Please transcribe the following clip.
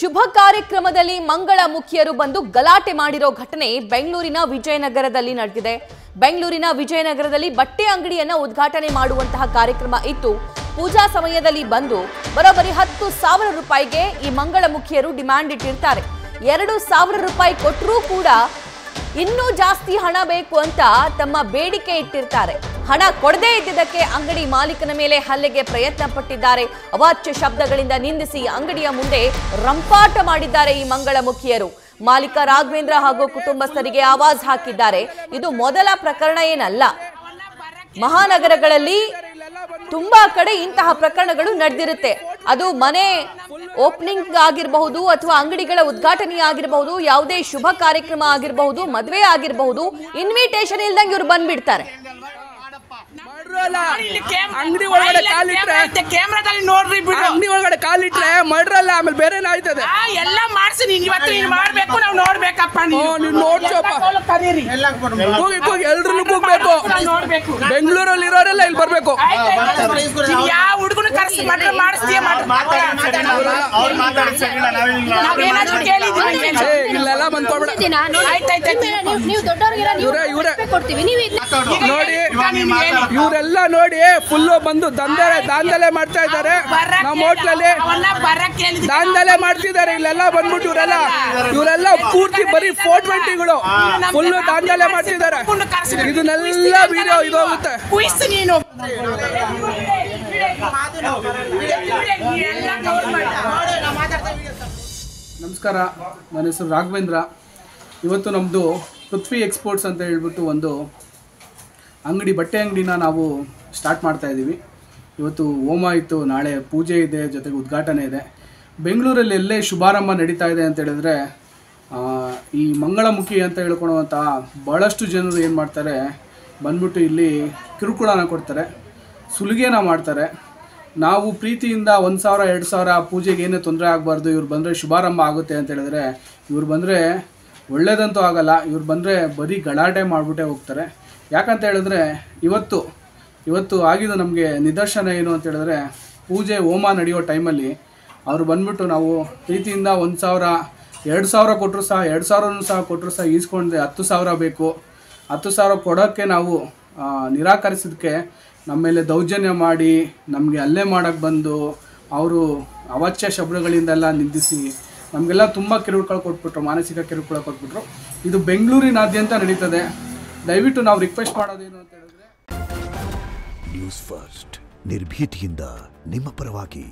ಶುಭ ಕಾರ್ಯಕ್ರಮದಲ್ಲಿ ಮಂಗಳ ಮುಖಿಯರು ಬಂದು ಗಲಾಟೆ ಮಾಡಿರೋ ಘಟನೆ ಬೆಂಗಳೂರಿನ ವಿಜಯನಗರದಲ್ಲಿ ನಡೆದಿದೆ. ಬೆಂಗಳೂರಿನ ವಿಜಯನಗರದಲ್ಲಿ ಬಟ್ಟೆ ಅಂಗಡಿಯನ್ನ ಉದ್ಘಾಟನೆ ಮಾಡುವಂತಹ ಕಾರ್ಯಕ್ರಮ ಇತ್ತು. ಪೂಜಾ ಸಮಯದಲ್ಲಿ ಬಂದು ಬರೋಬ್ಬರಿ 10,000 ರೂಪಾಯಿಗೆ ಈ ಮಂಗಳ ಮುಖಿಯರು ಡಿಮ್ಯಾಂಡ್ ಇಟ್ಟಿರ್ತಾರೆ. 2,000 ರೂಪಾಯಿ ಕೊಟ್ಟರೂ ಕೂಡ ಇನ್ನೂ ಜಾಸ್ತಿ ಹಣ ಬೇಕು ಅಂತ ತಮ್ಮ ಬೇಡಿಕೆ ಇಟ್ಟಿರ್ತಾರೆ. ಹಣ ಕೊಡದೇ ಇದ್ದಿದ್ದಕ್ಕೆ ಅಂಗಡಿ ಮಾಲೀಕನ ಮೇಲೆ ಹಲ್ಲೆಗೆ ಪ್ರಯತ್ನ ಪಟ್ಟಿದ್ದಾರೆ. ಅವಾಚ್ಯ ಶಬ್ದಗಳಿಂದ ನಿಂದಿಸಿ ಅಂಗಡಿಯ ಮುಂದೆ ರಂಪಾಟ ಮಾಡಿದ್ದಾರೆ ಈ ಮಂಗಳ ಮುಖಿಯರು. ಮಾಲೀಕ ರಾಘವೇಂದ್ರ ಹಾಗೂ ಕುಟುಂಬಸ್ಥರಿಗೆ ಆವಾಜ್ ಹಾಕಿದ್ದಾರೆ. ಇದು ಮೊದಲ ಪ್ರಕರಣ ಏನಲ್ಲ. ಮಹಾನಗರಗಳಲ್ಲಿ ತುಂಬಾ ಕಡೆ ಇಂತಹ ಪ್ರಕರಣಗಳು ನಡೆದಿರುತ್ತೆ. ಅದು ಮನೆ ಓಪನಿಂಗ್ ಆಗಿರಬಹುದು ಅಥವಾ ಅಂಗಡಿಗಳ ಉದ್ಘಾಟನೆ ಆಗಿರಬಹುದು, ಯಾವುದೇ ಶುಭ ಕಾರ್ಯಕ್ರಮ ಆಗಿರಬಹುದು, ಮದುವೆ ಆಗಿರಬಹುದು, ಇನ್ವಿಟೇಷನ್ ಇಲ್ದಂಗೆ ಇವ್ರು ಬಂದ್ಬಿಡ್ತಾರೆ. ಅಂಗಡಿ ಒಳಗಡೆ ಕಾಲಿಟ್ರೆ ಕ್ಯಾಮ್ರಾದಲ್ಲಿ ನೋಡ್ರಿ ಬಿಡು. ಅಂಗಡಿ ಒಳಗಡೆ ಕಾಲಿಟ್ರೆ ಮಾಡ್ರಲ್ಲ, ಆಮೇಲೆ ಬೇರೆ ಆಯ್ತದೆ. ಎಲ್ಲ ಮಾಡ್ಸಿ ನೀನ್ ಇವತ್ತು ನೀನ್ ಮಾಡ್ಬೇಕು, ನಾವು ನೋಡ್ಬೇಕಪ್ಪ. ನೀನ್ ನೋಡ್ಸಪ್ಪ, ಹೋಗಿ ಎಲ್ರು ಕೂಗ್ಬೇಕು. ಬೆಂಗಳೂರಲ್ಲಿ ಇರೋರೆಲ್ಲ ಇಲ್ಲಿ ಬರ್ಬೇಕು. ಯಾವ ಹುಡುಗನ ಕರೆಸಿ ಮಾಡಿಸ್ತೀಯ ಇಲ್ಲೆಲ್ಲ ಬಂದ್ಕೊಡ್ಬೇಡ. ನೋಡಿ ಇವರೆಲ್ಲ ನೋಡಿ ಫುಲ್ ಬಂದು ದಾಂಧಲೆ ಮಾಡ್ತಾ ಇದ್ದಾರೆ. ನಮ್ಮ ಹೋಟ್ಲಲ್ಲಿ ದಾಂಧಲೆ ಮಾಡ್ತಿದ್ದಾರೆ. ಇಲ್ಲೆಲ್ಲ ಬಂದ್ಬಿಟ್ಟು ಇವರೆಲ್ಲ ಪೂರ್ತಿ ಬರೀ 420ಗಳು ಫುಲ್ ದಾಂಧಲೆ ಮಾಡ್ತಿದ್ದಾರೆ. ಇದನ್ನೆಲ್ಲ ವಿಡಿಯೋ ಇದು ಹೋಗುತ್ತೆ. ನಮಸ್ಕಾರ, ನನ್ನ ಹೆಸರು ರಾಘವೇಂದ್ರ. ಇವತ್ತು ನಮ್ಮದು ಪೃಥ್ವಿ ಎಕ್ಸ್ಪೋರ್ಟ್ಸ್ ಅಂತ ಹೇಳ್ಬಿಟ್ಟು ಒಂದು ಅಂಗಡಿ, ಬಟ್ಟೆ ಅಂಗಡಿನ ನಾವು ಸ್ಟಾರ್ಟ್ ಮಾಡ್ತಾ ಇದ್ದೀವಿ. ಇವತ್ತು ಹೋಮ ಇತ್ತು, ನಾಳೆ ಪೂಜೆ ಇದೆ, ಜೊತೆಗೆ ಉದ್ಘಾಟನೆ ಇದೆ. ಬೆಂಗಳೂರಲ್ಲಿ ಎಲ್ಲೇ ಶುಭಾರಂಭ ನಡೀತಾ ಇದೆ ಅಂತ ಹೇಳಿದ್ರೆ ಈ ಮಂಗಳಮುಖಿ ಅಂತ ಹೇಳ್ಕೊಳುವಂಥ ಭಾಳಷ್ಟು ಜನರು ಏನು ಮಾಡ್ತಾರೆ, ಬಂದ್ಬಿಟ್ಟು ಇಲ್ಲಿ ಕಿರುಕುಳನ ಕೊಡ್ತಾರೆ, ಸುಲಿಗೆನ ಮಾಡ್ತಾರೆ. ನಾವು ಪ್ರೀತಿಯಿಂದ 1,000 2,000 ಪೂಜೆಗೆ ಏನೇ ತೊಂದರೆ ಆಗಬಾರ್ದು, ಇವ್ರು ಬಂದರೆ ಶುಭಾರಂಭ ಆಗುತ್ತೆ ಅಂತ ಹೇಳಿದ್ರೆ ಇವ್ರು ಬಂದರೆ ಒಳ್ಳೇದಂತೂ ಆಗಲ್ಲ. ಇವ್ರು ಬಂದರೆ ಬರೀ ಗಲಾಟೆ ಮಾಡಿಬಿಟ್ಟೇ ಹೋಗ್ತಾರೆ. ಯಾಕಂತ ಹೇಳಿದ್ರೆ ಇವತ್ತು ಆಗಿದ್ದು ನಮಗೆ ನಿದರ್ಶನ ಏನು ಅಂತ ಹೇಳಿದ್ರೆ, ಪೂಜೆ ಹೋಮ ನಡೆಯೋ ಟೈಮಲ್ಲಿ ಅವರು ಬಂದ್ಬಿಟ್ಟು ನಾವು ಪ್ರೀತಿಯಿಂದ 1,000 2,000 ಕೊಟ್ಟರು ಸಹ 2,000 ಸಹ ಕೊಟ್ಟರು ಸಹ ಈಸ್ಕೊಂಡ್ರೆ 10,000 ಬೇಕು. 10,000 ಕೊಡೋಕ್ಕೆ ನಾವು ನಿರಾಕರಿಸಿದ್ದಕ್ಕೆ ನಮ್ಮ ಮೇಲೆ ದೌರ್ಜನ್ಯ ಮಾಡಿ ನಮಗೆ ಹಲ್ಲೆ ಮಾಡೋಕ್ಕೆ ಬಂದು ಅವರು ಅವಾಚ್ಯ ಶಬ್ದಗಳಿಂದೆಲ್ಲ ನಿಂದಿಸಿ ನಮಗೆಲ್ಲ ತುಂಬ ಕಿರುಕುಳ ಕೊಟ್ಬಿಟ್ರು, ಮಾನಸಿಕ ಕಿರುಕುಳ ಕೊಟ್ಬಿಟ್ರು. ಇದು ಬೆಂಗಳೂರಿನಾದ್ಯಂತ ನಡೀತದೆ. ದಯವಿಟ್ಟು ನಾವು ರಿಕ್ವೆಸ್ಟ್ ಮಾಡೋದೇನು ಅಂತ ಹೇಳಿದ್ರೆ, ನ್ಯೂಸ್ ಫಸ್ಟ್ ನಿರ್ಭೀತಿಯಿಂದ ನಿಮ್ಮ ಪರವಾಗಿ.